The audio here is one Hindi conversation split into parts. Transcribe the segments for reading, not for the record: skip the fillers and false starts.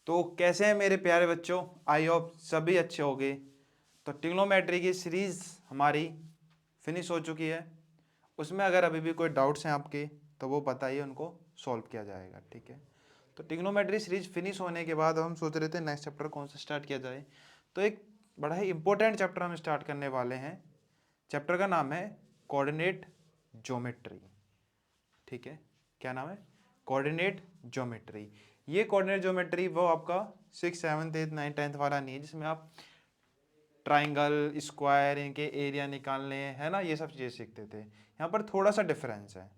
तो कैसे हैं मेरे प्यारे बच्चों, आई होप सभी अच्छे होंगे। तो ट्रिग्नोमेट्री की सीरीज़ हमारी फिनिश हो चुकी है। उसमें अगर अभी भी कोई डाउट्स हैं आपके तो वो बताइए, उनको सॉल्व किया जाएगा। ठीक है, तो ट्रिग्नोमेट्री सीरीज फिनिश होने के बाद हम सोच रहे थे नेक्स्ट चैप्टर कौन सा स्टार्ट किया जाए। तो एक बड़ा ही इंपॉर्टेंट चैप्टर हम स्टार्ट करने वाले हैं। चैप्टर का नाम है कोऑर्डिनेट ज्योमेट्री। ठीक है, क्या नाम है? Coordinate geometry. ये कोऑर्डिनेट ज्योमेट्री वो आपका 6, 7, 8, 9, 10 वाला नहीं है जिसमें आप ट्राइंगल, स्क्वायर, इनके एरिया निकालने है ना, ये सब चीज़ें सीखते थे। यहाँ पर थोड़ा सा डिफरेंस है।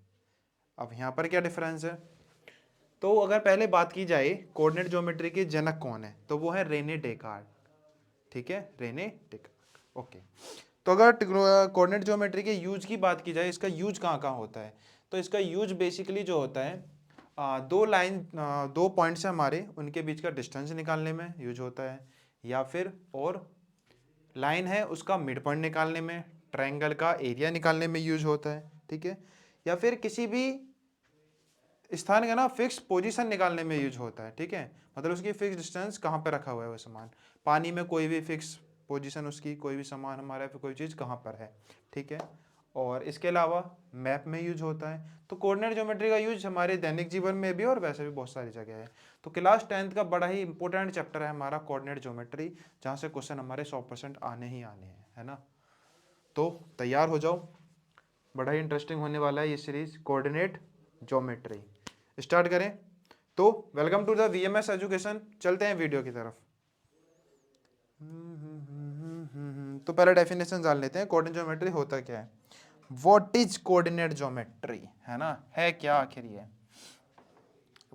अब यहाँ पर क्या डिफरेंस है, तो अगर पहले बात की जाए कोऑर्डिनेट ज्योमेट्री के जनक कौन है, तो वो है रेने डेकार्ट। ठीक है, रेने डेकार्ट। ओके, तो अगर कोऑर्डिनेट ज्योमेट्री के यूज की बात की जाए, इसका यूज कहाँ कहाँ होता है, तो इसका यूज बेसिकली जो होता है दो पॉइंट्स हैं हमारे, उनके बीच का डिस्टेंस निकालने में यूज होता है, या फिर और लाइन है उसका मिड पॉइंट निकालने में, ट्रायंगल का एरिया निकालने में यूज होता है। ठीक है, या फिर किसी भी स्थान का ना फिक्स पोजीशन निकालने में यूज होता है। ठीक है, मतलब उसकी फिक्स डिस्टेंस कहाँ पे रखा हुआ है वो सामान, पानी में कोई भी फिक्स पोजीशन उसकी, कोई भी सामान हमारा फिर कोई चीज़ कहाँ पर है। ठीक है, और इसके अलावा मैप में यूज होता है। तो कोऑर्डिनेट ज्योमेट्री का यूज हमारे दैनिक जीवन में भी और वैसे भी बहुत सारी जगह है। तो क्लास 10th का बड़ा ही इंपॉर्टेंट चैप्टर है हमारा कोऑर्डिनेट ज्योमेट्री, जहाँ से क्वेश्चन हमारे 100% आने ही आने हैं, है ना। तो तैयार हो जाओ, बड़ा ही इंटरेस्टिंग होने वाला है ये सीरीज कोऑर्डिनेट ज्योमेट्री। स्टार्ट करें। तो welcome to the VMS education, चलते हैं वीडियो की तरफ। तो पहले डेफिनेशन जान लेते हैं, कोऑर्डिनेट ज्योमेट्री होता क्या है। व्हाट इज कोऑर्डिनेट ज्योमेट्री, है ना, है क्या आखिर ये।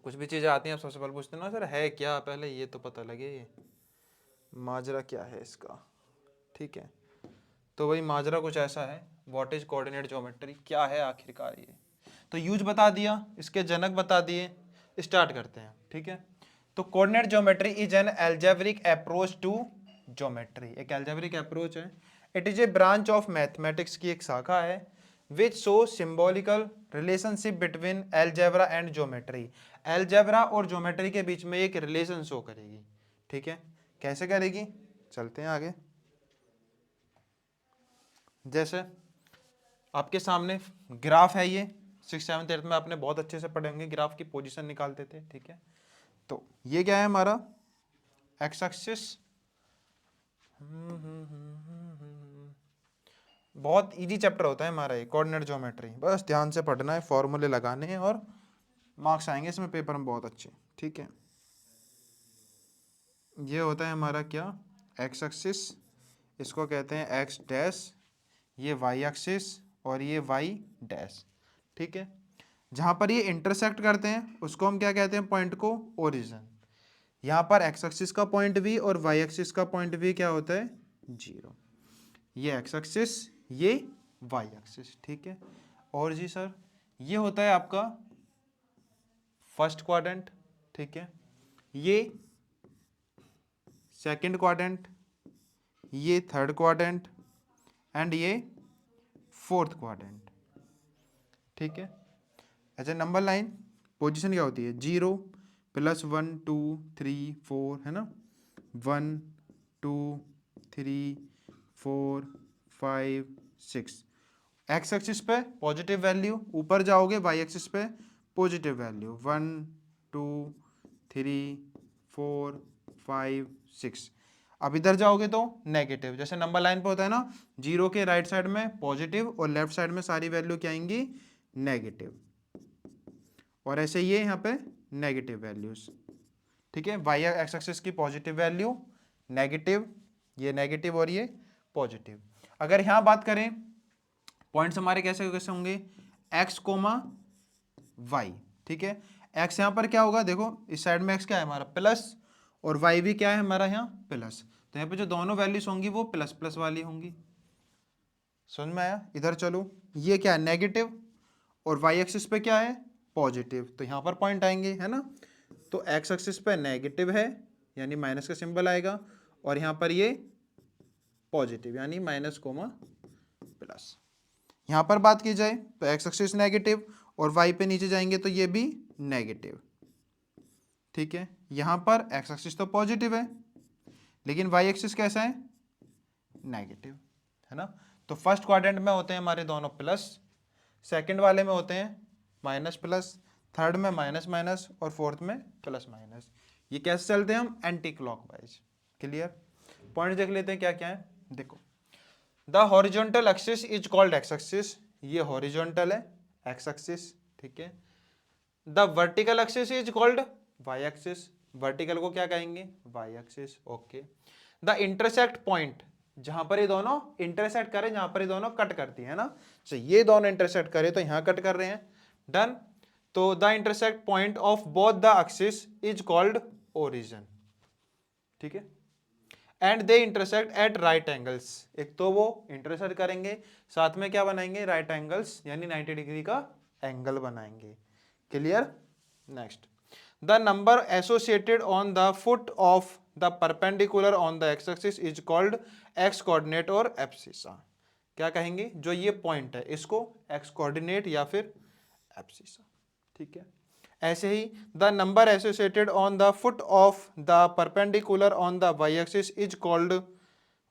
कुछ भी चीजें आती हैं आप सबसे पहले पूछते हैं ना सर है क्या, पहले ये तो पता लगे माजरा क्या है इसका। ठीक है, तो वही माजरा कुछ ऐसा है, व्हाट इज कोऑर्डिनेट ज्योमेट्री, क्या है आखिरकार ये। तो यूज बता दिया, इसके जनक बता दिए, स्टार्ट करते हैं। ठीक है, तो coordinate geometry is an algebraic approach to geometry, एक अलजेब्रिक अप्रोच है। It is a branch of mathematics की एक शाखा है which show symbolical relationship between algebra and geometry. Algebra और ज्योमेट्री के बीच में एक रिलेशन शो करेगी। ठीक है, कैसे करेगी, चलते हैं आगे। जैसे आपके सामने ग्राफ है, ये 6, 7, 8 में आपने बहुत अच्छे से पढ़े होंगे, ग्राफ की पोजीशन निकालते थे। ठीक है, तो ये क्या है हमारा एक्स एक्सिस। बहुत इजी चैप्टर होता है हमारा ये कोऑर्डिनेट ज्योमेट्री, बस ध्यान से पढ़ना है, फॉर्मूले लगाने हैं और मार्क्स आएंगे इसमें पेपर में बहुत अच्छे। ठीक है, ये होता है हमारा क्या, एक्स एक्सिस, इसको कहते हैं एक्स डैश, ये वाई एक्सिस और ये वाई डैश। ठीक है, जहाँ पर ये इंटरसेक्ट करते हैं उसको हम क्या कहते हैं, पॉइंट को ओरिजिन। यहाँ पर एक्स एक्सिस का पॉइंट भी और वाई एक्सिस का पॉइंट भी क्या होता है, 0। ये एक्स एक्सिस, ये वाई एक्सिस। ठीक है, और जी सर ये होता है आपका फर्स्ट क्वाड्रेंट। ठीक है, ये सेकंड क्वाड्रेंट, ये थर्ड क्वाड्रेंट एंड ये फोर्थ क्वाड्रेंट। ठीक है, अच्छा नंबर लाइन पोजीशन क्या होती है, 0 +1 2 3 4, है ना, 1 2 3 4 5 6। एक्स एक्सिस पे पॉजिटिव वैल्यू, ऊपर जाओगे वाई एक्सिस पे पॉजिटिव वैल्यू, 1 2 3 4 5 6। अब इधर जाओगे तो नेगेटिव, जैसे नंबर लाइन पे होता है ना, 0 के राइट साइड में पॉजिटिव और लेफ्ट साइड में सारी वैल्यू क्या आएंगी, नेगेटिव। और ऐसे ये यहाँ पे नेगेटिव वैल्यूज। ठीक है, वाई एक्स एक्सिस की पॉजिटिव वैल्यू, नेगेटिव, ये नेगेटिव और ये पॉजिटिव। अगर यहाँ बात करें पॉइंट्स हमारे कैसे कैसे होंगे, एक्स कोमा वाई। ठीक है, एक्स यहाँ पर क्या होगा, देखो इस साइड में एक्स क्या है हमारा प्लस, और वाई भी क्या है हमारा यहाँ प्लस। तो यहाँ पे जो दोनों वैल्यूज होंगी वो प्लस प्लस वाली होंगी। समझ में आया, इधर चलो, ये क्या है नेगेटिव और वाई एक्सिस पे क्या है पॉजिटिव, तो यहाँ पर पॉइंट आएंगे, है ना। तो एक्स एक्सिस पे नेगेटिव है यानी माइनस का सिंबल आएगा, और यहाँ पर ये पॉजिटिव यानी माइनस कोमा प्लस। यहाँ पर बात की जाए तो एक्स एक्सिस नेगेटिव और वाई पे नीचे जाएंगे तो ये भी नेगेटिव। ठीक है। यहाँ पर एक्स एक्सिस तो पॉजिटिव है, लेकिन वाई एक्सिस कैसा है, नेगेटिव, है ना। तो फर्स्ट क्वाड्रेंट में होते हैं हमारे दोनों प्लस, सेकंड वाले में होते हैं माइनस प्लस, थर्ड में माइनस माइनस और फोर्थ में प्लस माइनस। ये कैसे चलते हैं हम, एंटी क्लॉकवाइज। क्लियर। पॉइंट देख लेते हैं क्या क्या है। देखो, the horizontal axis is called x axis, ये हॉरिजॉन्टल है एक्स एक्सिस, ठीक है। The vertical axis is called y axis, vertical को क्या कहेंगे, y axis, okay. The intersect point, जहां पर ये दोनों इंटरसेक्ट करें, जहां पर ये दोनों कट करती है ना, तो ये दोनों इंटरसेक्ट करे तो यहां कट कर रहे हैं, डन। तो the intersect point of both the axis is called origin, ठीक है। And they intersect at right angles, एक तो वो इंटरसेक्ट करेंगे, साथ में क्या बनाएंगे, राइट एंगल्स, यानी 90 डिग्री का एंगल बनाएंगे। Clear. Next, the number associated on the foot of the perpendicular on the x axis is called x coordinate और एब्सिसा। क्या कहेंगे, जो ये पॉइंट है इसको एक्स कोऑर्डिनेट या फिर एब्सिसा, ठीक है। ऐसे ही the number associated on the foot of the perpendicular on the y axis is called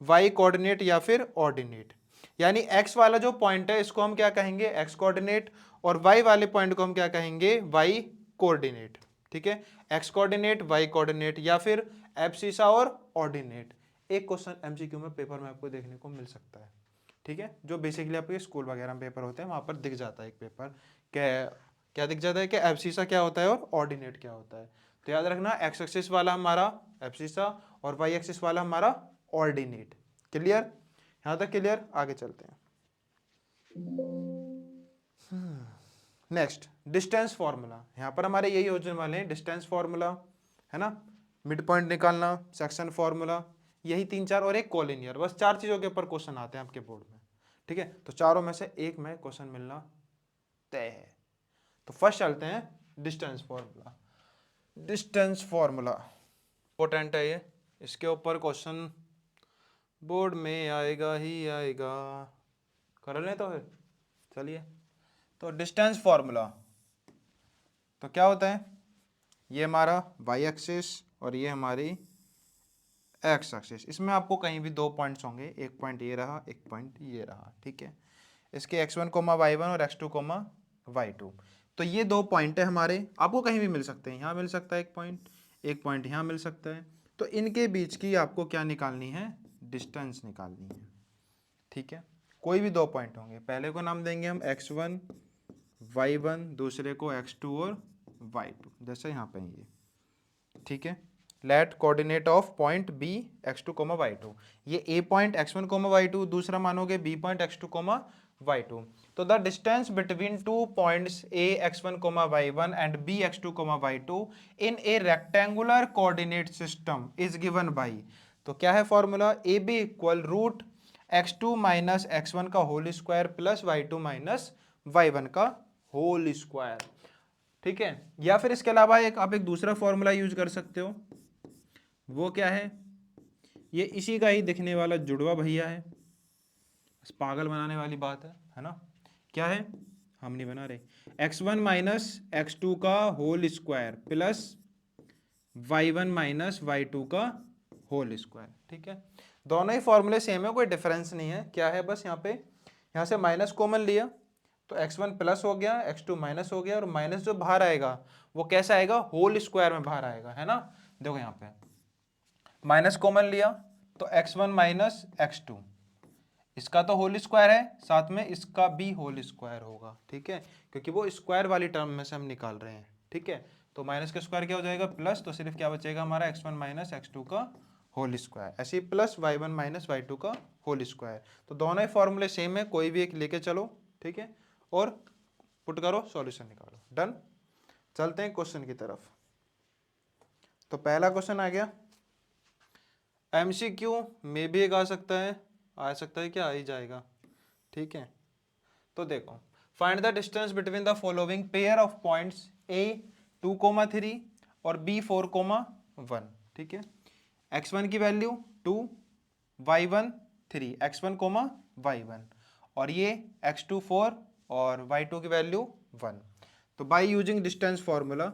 y coordinate या फिर ऑर्डिनेट, यानी एक्स वाला जो पॉइंट है इसको हम क्या कहेंगे, एक्स कोऑर्डिनेट, और वाई वाले पॉइंट को हम क्या कहेंगे, वाई कोऑर्डिनेट, ठीक है। एक्स कोऑर्डिनेट, वाई कोऑर्डिनेट या फिर एब्सिसा और ऑर्डिनेट। एक क्वेश्चन एमसीक्यू में पेपर में आपको देखने को मिल सकता है, ठीक है, जो बेसिकली आपके स्कूल वगैरह में पेपर होते हैं वहां पर दिख जाता है एक पेपर, क्या दिख जाता है कि एब्सिसा क्या होता है और ऑर्डिनेट क्या होता है। तो याद रखना, एक्स एक्सिस वाला हमारा एब्सिसा और वाई एक्सिस वाला हमारा ऑर्डिनेट। क्लियर, यहां तक क्लियर। आगे चलते हैं। Next, distance formula. यहाँ पर हमारे यही होने वाले हैं, डिस्टेंस फॉर्मूला, है ना, मिड पॉइंट निकालना, सेक्शन फॉर्मूला, यही 3-4 और एक कोलिनियर, बस 4 चीजों के ऊपर क्वेश्चन आते हैं आपके बोर्ड में, ठीक है। तो चारों में से एक में क्वेश्चन मिलना तय है। तो फर्स्ट चलते हैं distance formula. Distance formula important है ये, इसके ऊपर क्वेश्चन बोर्ड में आएगा ही आएगा। कर लें तो फिर चलिए। तो डिस्टेंस फॉर्मूला तो क्या होता है, ये हमारा वाई एक्सिस और ये हमारी एक्स एक्सिस, इसमें आपको कहीं भी 2 पॉइंट्स होंगे, एक पॉइंट ये रहा, एक पॉइंट ये रहा, ठीक है। इसके x1 कोमा y1 और x2 कोमा y2, तो ये 2 पॉइंट है हमारे, आपको कहीं भी मिल सकते हैं, यहाँ मिल सकता है एक पॉइंट यहाँ मिल सकता है। तो इनके बीच की आपको क्या निकालनी है, डिस्टेंस निकालनी है, ठीक है। कोई भी 2 पॉइंट होंगे, पहले को नाम देंगे हम x1 y1, दूसरे को x2 और y2, जैसे यहाँ पे ये, ठीक है। Let coordinate of point B x2 comma y2, ये a point x1 coma y2, दूसरा मानोगे b point x2 comma y2। तो the distance between 2 points a x1 comma y1 and b x2 comma y2 in a rectangular coordinate system is given by, तो क्या है formula, A B equal root x2 minus x1 का whole square plus y2 minus y1 का होल स्क्वायर, ठीक है। या फिर इसके अलावा आप एक दूसरा फॉर्मूला यूज कर सकते हो, वो क्या है, ये इसी का ही दिखने वाला जुड़वा भैया है, बस पागल बनाने वाली बात है ना। क्या है, हम नहीं बना रहे, x1 माइनस x2 का whole square plus y1 minus y2 का होल स्क्वायर, ठीक है। दोनों ही फॉर्मूले सेम है, कोई डिफरेंस नहीं है। क्या है, बस यहाँ से माइनस कॉमन लिया तो x1 प्लस हो गया, x2 माइनस हो गया, और माइनस जो बाहर आएगा वो कैसा आएगा, होल स्क्वायर में बाहर आएगा, है ना। देखो यहाँ पे माइनस कॉमन लिया तो x1 माइनस x2, इसका तो होल स्क्वायर है, साथ में इसका भी होल स्क्वायर होगा, ठीक है, क्योंकि वो स्क्वायर वाली टर्म में से हम निकाल रहे हैं, ठीक है। तो माइनस का स्क्वायर क्या हो जाएगा, प्लस, तो सिर्फ क्या बचेगा हमारा x1 माइनस x2 का होल स्क्वायर, ऐसे ही प्लस y1 माइनस y2 का होल स्क्वायर। तो दोनों ही फॉर्मूले सेम है, कोई भी एक लेके चलो, ठीक है, और पुट करो, सॉल्यूशन निकालो, डन। चलते हैं क्वेश्चन की तरफ। तो पहला क्वेश्चन आ गया, एमसीक्यू में भी एक आ सकता है क्या, आ ही जाएगा, ठीक है। तो देखो, find the distance between the following pair of points a 2,3 और b 4,1, ठीक है। x1 की वैल्यू 2, y1 3, x1 y1, और ये x2 4 और y2 की वैल्यू 1। तो by using distance formula,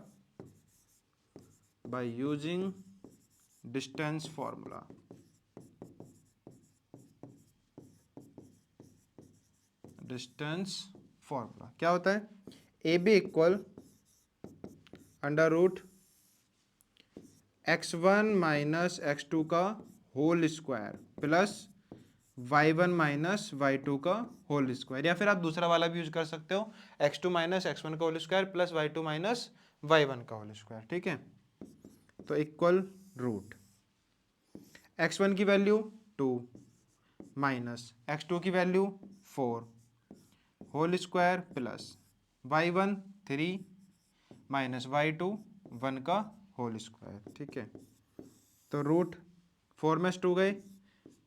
by using distance formula. Distance formula क्या होता है? A B equal under root x1 minus x2 का whole square plus y1 minus y2 का होल स्क्वायर, या फिर आप दूसरा वाला भी यूज कर सकते हो, x2 माइनस x1 का whole square plus y2 minus y1 का होल स्क्वायर। ठीक है, तो इक्वल रूट x1 की वैल्यू 2 माइनस x2 की value 4 whole square plus y1 3 minus y2 1 का होल स्क्वायर। ठीक है, तो रूट 4 में 2 गए,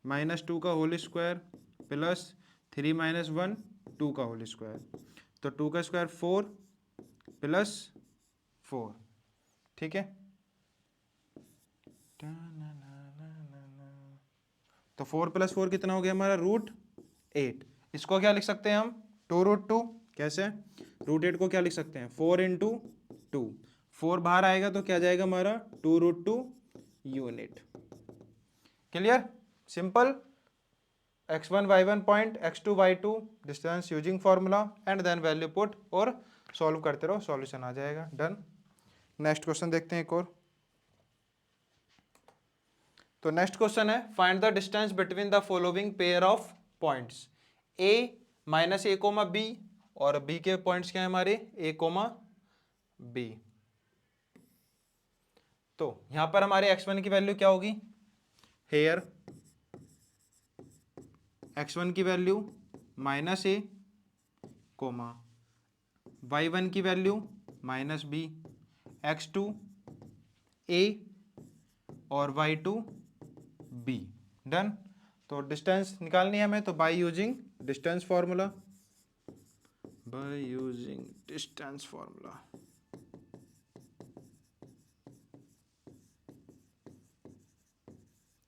माइनस 2 का होल स्क्वायर प्लस 3 माइनस 1 2 का होल स्क्वायर, तो 2 का स्क्वायर 4 प्लस 4। ठीक है, तो 4 प्लस 4 कितना हो गया हमारा? रूट 8। इसको क्या लिख सकते हैं हम? 2 रूट 2। कैसे? रूट 8 को क्या लिख सकते हैं? 4 इंटू 2। 4 बाहर आएगा तो क्या जाएगा हमारा? 2 root 2 unit. Clear? Simple. x1 y1 point, x2 y2 distance using formula and then value put और सॉल्व करते रहो, सॉल्यूशन आ जाएगा। डन। नेक्स्ट क्वेश्चन देखते हैं एक और। तो नेक्स्ट क्वेश्चन है find the distance between the following pair of points a minus A comma B, और b के पॉइंट्स क्या है हमारे? a comma b। तो यहां पर हमारे x1 की वैल्यू क्या होगी? हेयर x1 की value minus A coma y1 की value minus B, x2 a और y2 b। डन। तो डिस्टेंस निकालनी है हमें, तो by using distance formula, by using distance formula.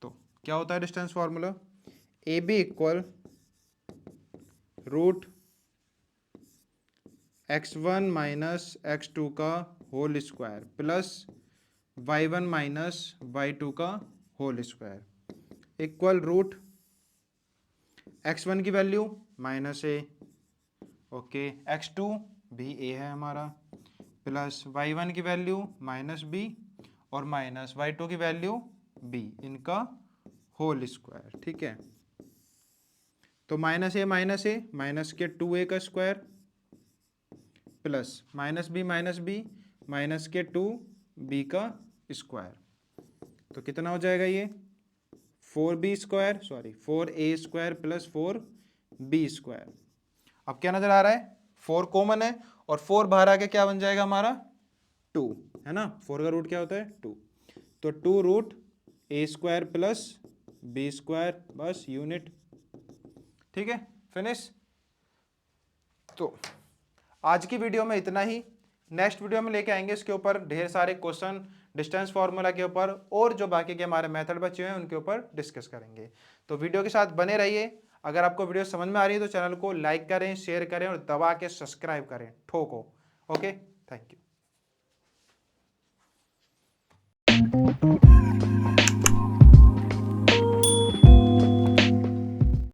तो क्या होता है distance formula? A B equal root x1 minus x2 का whole square plus y1 minus y2 का whole square equal root x1 की वैल्यू माइनस ए, ओके, x2 भी ए है हमारा, प्लस y1 की वैल्यू माइनस बी और माइनस y2 की वैल्यू बी, इनका होल स्क्वायर। ठीक है, तो माइनस ए माइनस के 2a का square plus minus B minus के 2b का स्क्वायर, तो कितना हो जाएगा ये? 4b square, sorry 4a square plus 4b square. अब क्या नजर आ रहा है? 4 कॉमन है और 4 बाहर आके क्या बन जाएगा हमारा? 2 है ना। 4 का रूट क्या होता है? 2। तो 2 root a square plus b square, बस यूनिट। ठीक है, फिनिश। तो आज की वीडियो में इतना ही। नेक्स्ट वीडियो में लेके आएंगे इसके ऊपर ढेर सारे क्वेश्चन डिस्टेंस फार्मूला के ऊपर, और जो बाकी के हमारे मेथड बचे हुए हैं उनके ऊपर डिस्कस करेंगे। तो वीडियो के साथ बने रहिए। अगर आपको वीडियो समझ में आ रही है तो चैनल को लाइक करें, शेयर करें और दबा के सब्सक्राइब करें, ठोको। Okay, thank you.